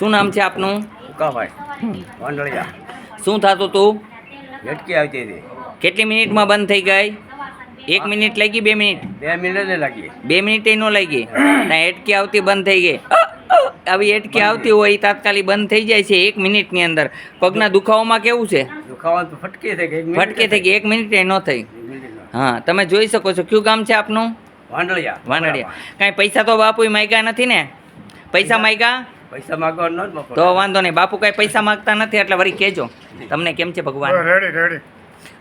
શું નામ છે આપનું? ઉકાભાઈ વાંદળિયા. શું થતું તું? ઝટકી આવતી હતી. કેટલી મિનિટમાં બંધ થઈ ગઈ? 1 મિનિટ લાગી? 2 મિનિટ? 2 મિનિટ લાગી. 2 મિનિટ ન લાગી. ત્યાં એટકી આવતી બંધ થઈ ગઈ. આવી એટકી આવતી હોય એ તાત્કાલિક બંધ થઈ જાય છે 1 મિનિટની અંદર. પગના દુખાવામાં કેવું છે? દુખાવા તો ફટકી થઈ ગઈ. ફટકે થઈ ગઈ, 1 મિનિટ ન થઈ. હા, તમે જોઈ શકો છો. કયું ગામ છે આપનું? વાંદળિયા. વાનડિયા. કાંઈ પૈસા તો બાપુ માગ્યા નથી ને? પૈસા માગ્યા પૈસા માંગવા ન બાપુ. તો વાંધો નહીં. બાપુ કાંઈ પૈસા માગતા નથી એટલે વળી કહેજો. તમને કેમ છે ભગવાન?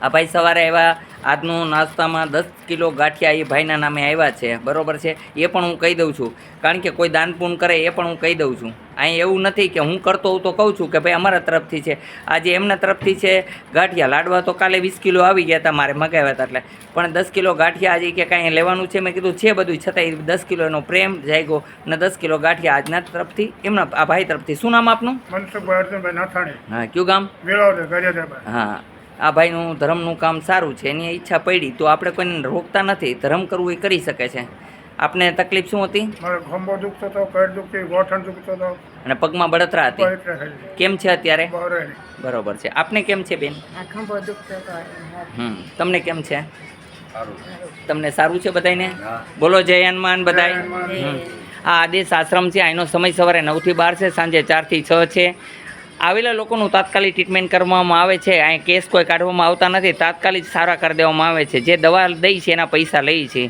આ ભાઈ સવારે આવ્યા. આજનું નાસ્તામાં 10 કિલો ગાંઠિયા એ ભાઈના નામે આવ્યા છે, બરોબર છે. એ પણ હું કહી દઉં છું, કારણ કે કોઈ દાન પુણ્ય કરે એ પણ હું કહી દઉં છું. અહીં એવું નથી કે હું કરતો હોઉં તો કહું છું કે ભાઈ અમારા તરફથી છે. આજે એમના તરફથી છે ગાંઠિયા. લાડવા તો કાલે 20 કિલો આવી ગયા હતા, મારે મગાવ્યા હતા એટલે. પણ 10 કિલો ગાંઠિયા આજે કે કાંઈ લેવાનું છે, મેં કીધું છે બધું, છતાંય 10 કિલો એનો પ્રેમ જાગ્યો અને 10 કિલો ગાંઠિયા આજના તરફથી, એમના આ ભાઈ તરફથી. શું નામ આપનું? મનસુખભાઈ અર્જુનભાઈ નાથાણી. હા, કયું ગામ? વેળાવદર ગારિયાધાર. હા, આ ભાઈનું ધર્મનું કામ સારું છે. એની ઈચ્છા પડી તો આપણે કોઈને રોકતા નથી. ધર્મ કરવું એ કરી શકે છે. આપને તકલીફ શું હતી? મારો ખંભો દુખતો હતો, પેટ દુખતી, ગોઠણ દુખતો હતો, અને પગમાં બળતરા હતી. એટલે થઈ ગયું. કેમ છે અત્યારે? બરાબર. બરોબર છે. આપને કેમ છે બેન? ખંભો દુખતો હતો. તમને કેમ છે? સારું. તમને સારું છે બધાયને? હા. બોલો જય હનુમાન બધાય. જય હનુમાન. આ આદેશ આશ્રમ છે. અહીંનો સમય સવારે 9 થી 12 છે, સાંજે 4 થી 6 છે. આવેલા લોકોનું તાત્કાલિક ટ્રીટમેન્ટ કરવામાં આવે છે. અહીં કેસ કોઈ કાઢવામાં આવતા નથી. તાત્કાલિક સારા કરી દેવામાં આવે છે. જે દવા દઈ છે એના પૈસા લઈ છે.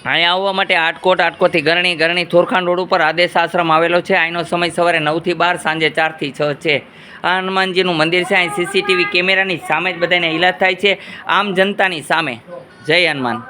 અહીંયા આવવા માટે આટકોટથી ગરણી થોરખાન રોડ ઉપર આદેશ આશ્રમ આવેલો છે. અહીંનો સમય સવારે 9 થી 12, સાંજે 4 થી 6 છે. આ હનુમાનજીનું મંદિર છે. અહીં CCTV કેમેરાની સામે જ બધાને ઇલાજ થાય છે, આમ જનતાની સામે. જય હનુમાન.